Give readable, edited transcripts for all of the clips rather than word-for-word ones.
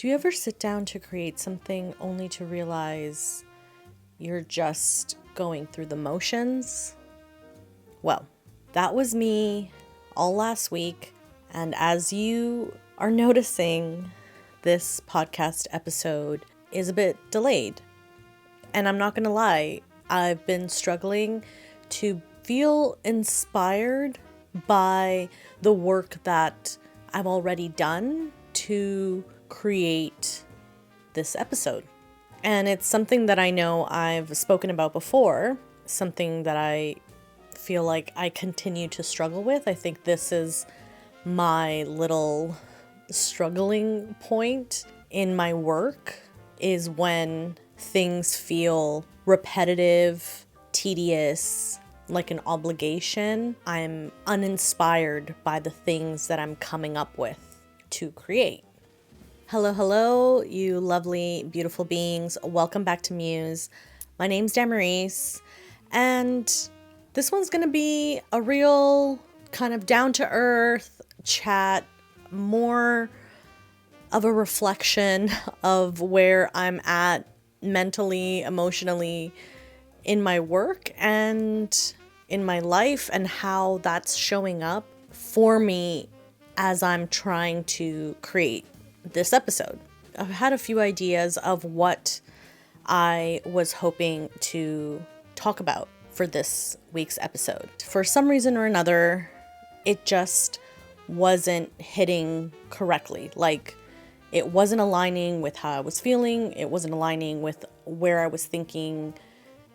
Do you ever sit down to create something only to realize you're just going through the motions? Well, that was me all last week, and as you are noticing, this podcast episode is a bit delayed. And I'm not gonna lie, I've been struggling to feel inspired by the work that I've already done to create this episode. And it's something that I know I've spoken about before, something that I feel like I continue to struggle with. I think this is my little struggling point in my work, is when things feel repetitive, tedious, like an obligation. I'm uninspired by the things that I'm coming up with to create. Hello, you lovely, beautiful beings. Welcome back to Muse. My name's Damaris, and this one's going to be a real kind of down-to-earth chat, more of a reflection of where I'm at mentally, emotionally, in my work and in my life, and how that's showing up for me as I'm trying to create this episode. I've had a few ideas of what I was hoping to talk about for this week's episode. For some reason or another, it just wasn't hitting correctly. Like, it wasn't aligning with how I was feeling. It wasn't aligning with where I was thinking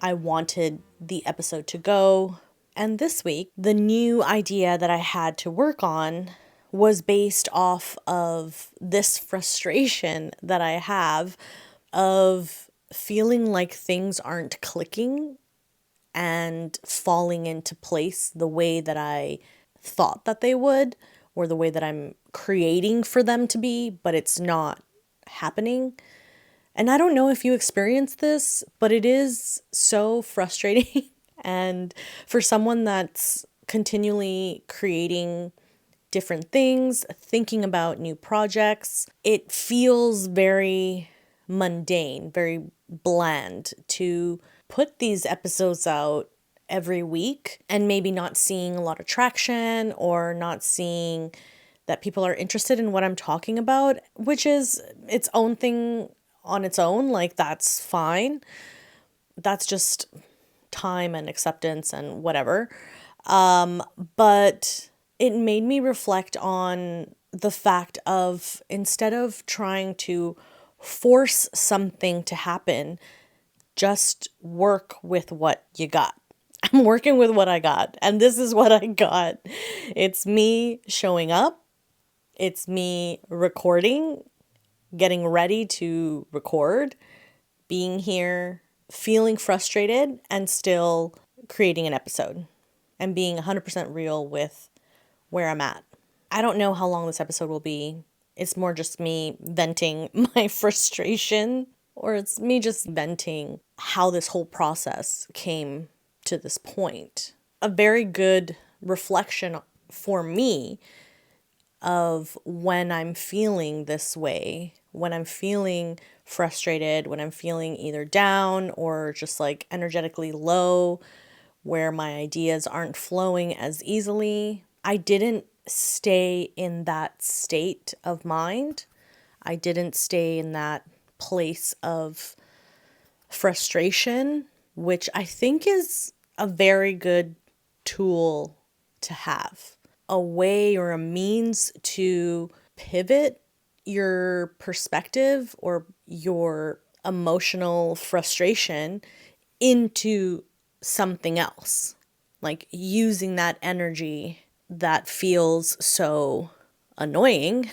I wanted the episode to go. And this week, the new idea that I had to work on was based off of this frustration that I have of feeling like things aren't clicking and falling into place the way that I thought that they would, or the way that I'm creating for them to be, but it's not happening. And I don't know if you experience this, but it is so frustrating. And for someone that's continually creating different things, thinking about new projects, it feels very mundane, very bland to put these episodes out every week and maybe not seeing a lot of traction, or not seeing that people are interested in what I'm talking about, which is its own thing on its own. Like, that's fine. That's just time and acceptance and whatever. But it made me reflect on the fact of, instead of trying to force something to happen, just work with what you got. I'm working with what I got, and this is what I got. It's me showing up. It's me recording, getting ready to record, being here, feeling frustrated, and still creating an episode, and being 100% real with where I'm at. I don't know how long this episode will be. It's more just me venting my frustration, or it's me just venting how this whole process came to this point. A very good reflection for me of when I'm feeling this way, when I'm feeling frustrated, when I'm feeling either down or just like energetically low, where my ideas aren't flowing as easily. I didn't stay in that state of mind. I didn't stay in that place of frustration, which I think is a very good tool to have. A way or a means to pivot your perspective or your emotional frustration into something else. Like, using that energy that feels so annoying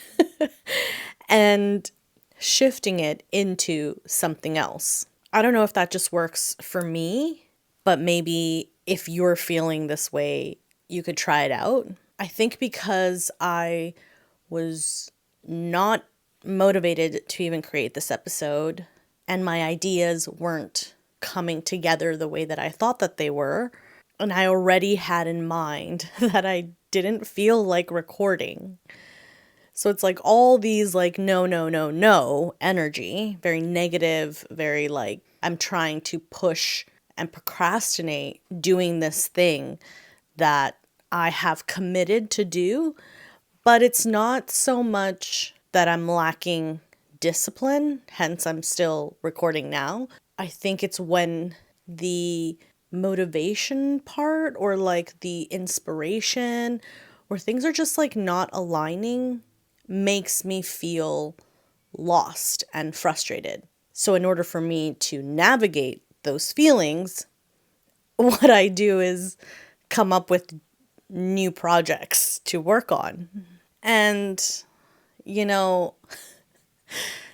and shifting it into something else. I don't know if that just works for me, but maybe if you're feeling this way, you could try it out. I think because I was not motivated to even create this episode, and my ideas weren't coming together the way that I thought that they were, and I already had in mind that I didn't feel like recording. So it's like all these like no, no, no, no energy, very negative, very like I'm trying to push and procrastinate doing this thing that I have committed to do. But it's not so much that I'm lacking discipline, hence I'm still recording now. I think it's when the motivation part or like the inspiration or things are just like not aligning makes me feel lost and frustrated. So in order for me to navigate those feelings, what I do is come up with new projects to work on. And, you know,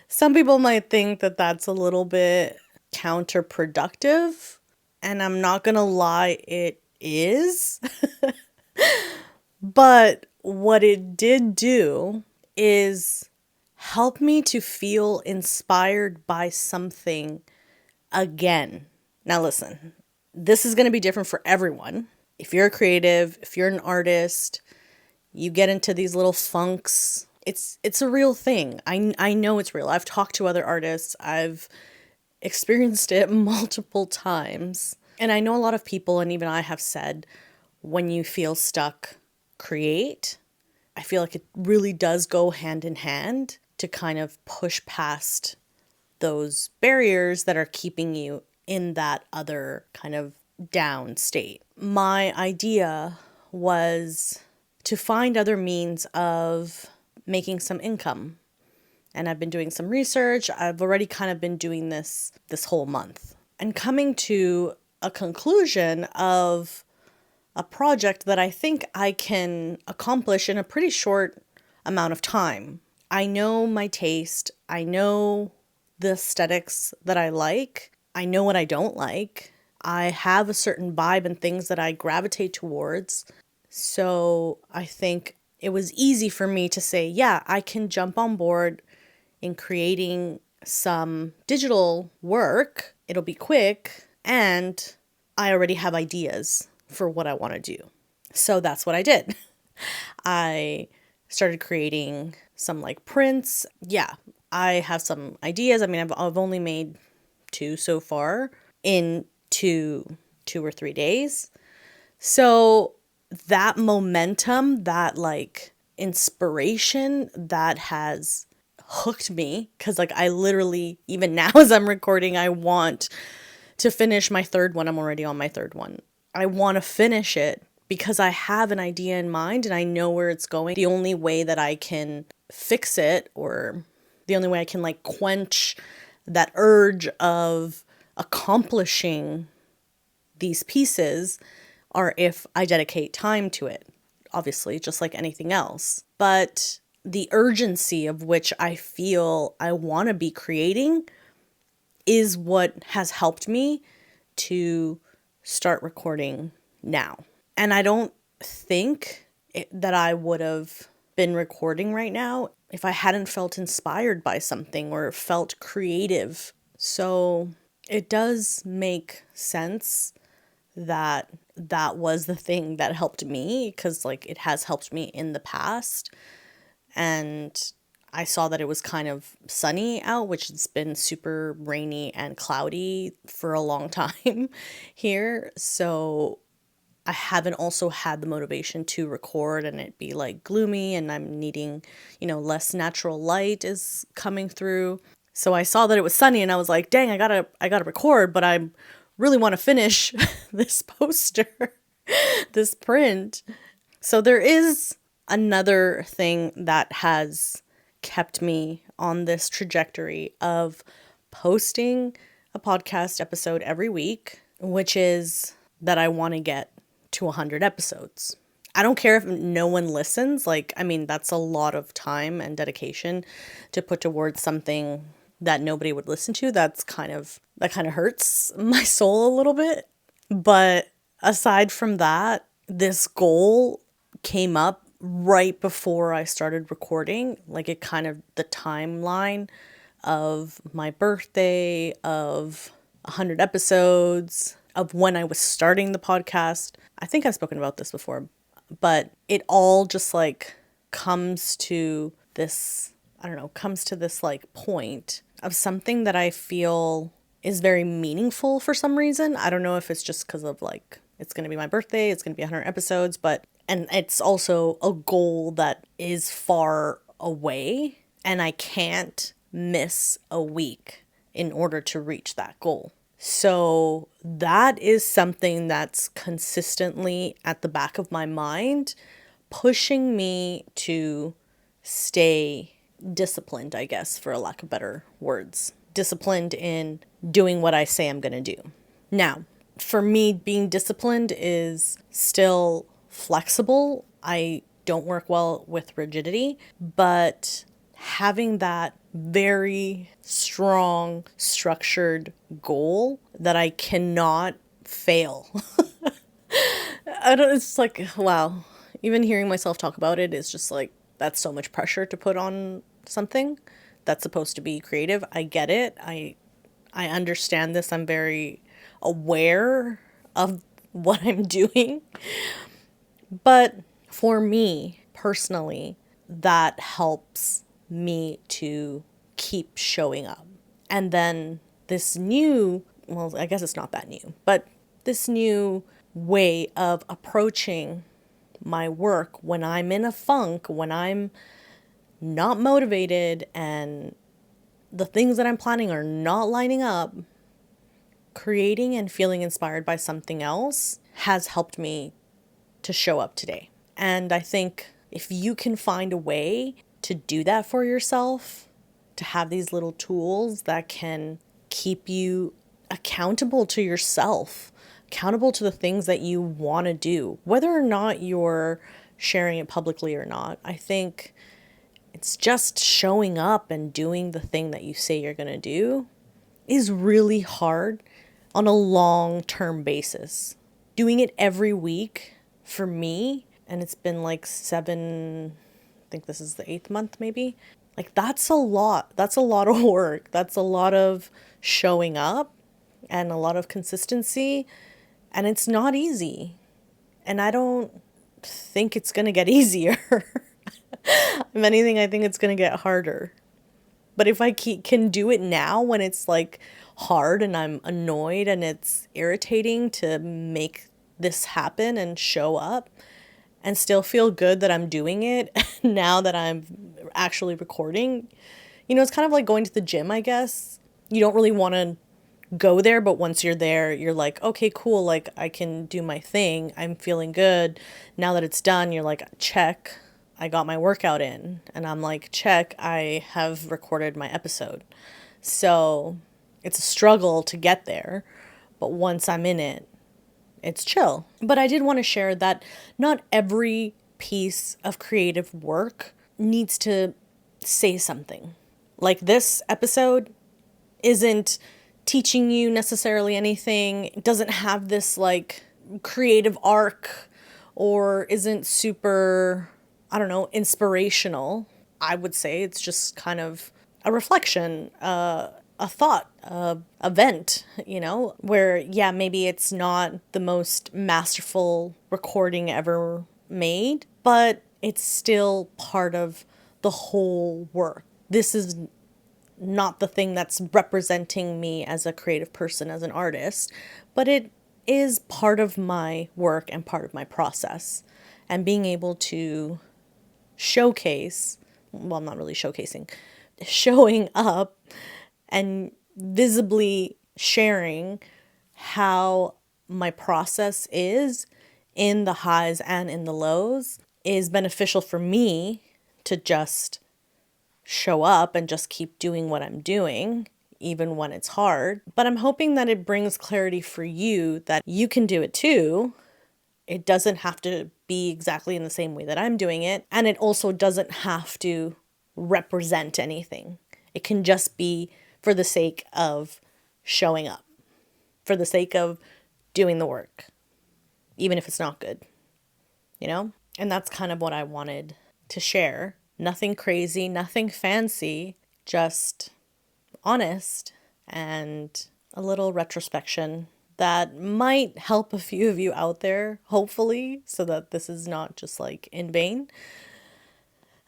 some people might think that that's a little bit counterproductive. And I'm not going to lie, it is. But what it did do is help me to feel inspired by something again. Now, listen, this is going to be different for everyone. If you're a creative, if you're an artist, you get into these little funks. It's a real thing. I know it's real. I've talked to other artists. I've experienced it multiple times. And I know a lot of people, and even I have said, when you feel stuck, create. I feel like it really does go hand in hand to kind of push past those barriers that are keeping you in that other kind of down state. My idea was to find other means of making some income. And I've been doing some research. I've already kind of been doing this whole month and coming to a conclusion of a project that I think I can accomplish in a pretty short amount of time. I know my taste. I know the aesthetics that I like. I know what I don't like. I have a certain vibe and things that I gravitate towards. So I think it was easy for me to say, yeah, I can jump on board in creating some digital work. It'll be quick, and I already have ideas for what I want to do. So that's what I did. I started creating some like prints. Yeah, I have some ideas. I mean, I've only made 2 so far in two or 3 days. So that momentum, that like inspiration that has hooked me, because like I literally, even now as I'm recording, I want to finish my 3rd one. I'm already on my 3rd one. I want to finish it because I have an idea in mind and I know where it's going. The only way that I can fix it, or the only way I can like quench that urge of accomplishing these pieces, are if I dedicate time to it. Obviously, just like anything else. But the urgency of which I feel I want to be creating is what has helped me to start recording now. And I don't think that I would have been recording right now if I hadn't felt inspired by something or felt creative. So it does make sense that that was the thing that helped me, because like it has helped me in the past. And I saw that it was kind of sunny out, which has been super rainy and cloudy for a long time here. So I haven't also had the motivation to record and it be like gloomy, and I'm needing, less natural light is coming through. So I saw that it was sunny and I was like, dang, I gotta record, but I really want to finish this poster, this print. So there is another thing that has kept me on this trajectory of posting a podcast episode every week, which is that I want to get to 100 episodes. I don't care if no one listens. That's a lot of time and dedication to put towards something that nobody would listen to. That kind of hurts my soul a little bit. But aside from that, this goal came up right before I started recording. The timeline of my birthday, of 100 episodes, of when I was starting the podcast. I think I've spoken about this before, but it all just comes to this, I don't know, comes to this like point of something that I feel is very meaningful for some reason. I don't know if it's just because of like, it's going to be my birthday, it's going to be 100 episodes, and it's also a goal that is far away and I can't miss a week in order to reach that goal. So that is something that's consistently at the back of my mind, pushing me to stay disciplined, I guess, for a lack of better words. Disciplined in doing what I say I'm going to do. Now, for me, being disciplined is still flexible. I don't work well with rigidity, but having that very strong, structured goal that I cannot fail. It's like, wow. Even hearing myself talk about it is just like, that's so much pressure to put on something that's supposed to be creative. I get it. I understand this. I'm very aware of what I'm doing. But for me personally, that helps me to keep showing up. And then this new, well, I guess it's not that new, but this new way of approaching my work when I'm in a funk, when I'm not motivated and the things that I'm planning are not lining up, creating and feeling inspired by something else has helped me to show up today. And I think if you can find a way to do that for yourself, to have these little tools that can keep you accountable to yourself, accountable to the things that you want to do, whether or not you're sharing it publicly or not, I think it's just showing up and doing the thing that you say you're going to do is really hard on a long-term basis. Doing it every week for me, and it's been like 7, I think this is the 8th month maybe. Like that's a lot. That's a lot of work. That's a lot of showing up and a lot of consistency, and it's not easy. And I don't think it's going to get easier. If anything, I think it's going to get harder. But if I can do it now when it's like hard and I'm annoyed and it's irritating to make this happen and show up and still feel good that I'm doing it now that I'm actually recording, it's kind of like going to the gym, I guess. You don't really want to go there, but once you're there, you're like, okay, cool, like I can do my thing. I'm feeling good. Now that it's done, you're like, check, I got my workout in. And I'm like, check, I have recorded my episode. So it's a struggle to get there, but once I'm in it, it's chill. But I did want to share that not every piece of creative work needs to say something. Like this episode isn't teaching you necessarily anything. It doesn't have this like creative arc or isn't super, I don't know, inspirational. I would say it's just kind of a reflection, a thought, a vent, where, yeah, maybe it's not the most masterful recording ever made, but it's still part of the whole work. This is not the thing that's representing me as a creative person, as an artist, but it is part of my work and part of my process. And being able to showcase, well, I'm not really showcasing, showing up and visibly sharing how my process is in the highs and in the lows is beneficial for me to just show up and just keep doing what I'm doing, even when it's hard. But I'm hoping that it brings clarity for you that you can do it too. It doesn't have to be exactly in the same way that I'm doing it. And it also doesn't have to represent anything. It can just be for the sake of showing up, for the sake of doing the work, even if it's not good, And that's kind of what I wanted to share. Nothing crazy, nothing fancy, just honest and a little retrospection that might help a few of you out there, hopefully, so that this is not just like in vain.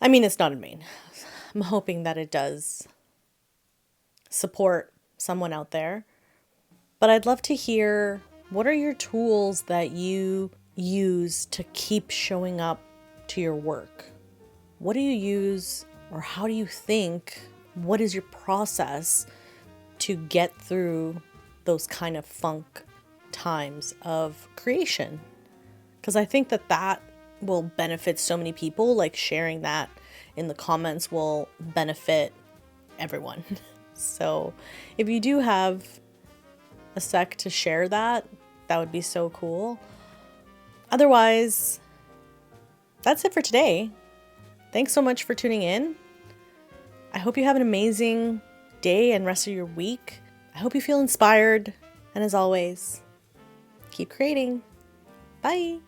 I mean, it's not in vain. I'm hoping that it does support someone out there. But I'd love to hear, what are your tools that you use to keep showing up to your work? What do you use, or how do you think? What is your process to get through those kind of funk times of creation? Because I think that will benefit so many people. Like, sharing that in the comments will benefit everyone. So if you do have a sec to share that, that would be so cool. Otherwise, that's it for today. Thanks so much for tuning in. I hope you have an amazing day and rest of your week. I hope you feel inspired. And as always, keep creating. Bye.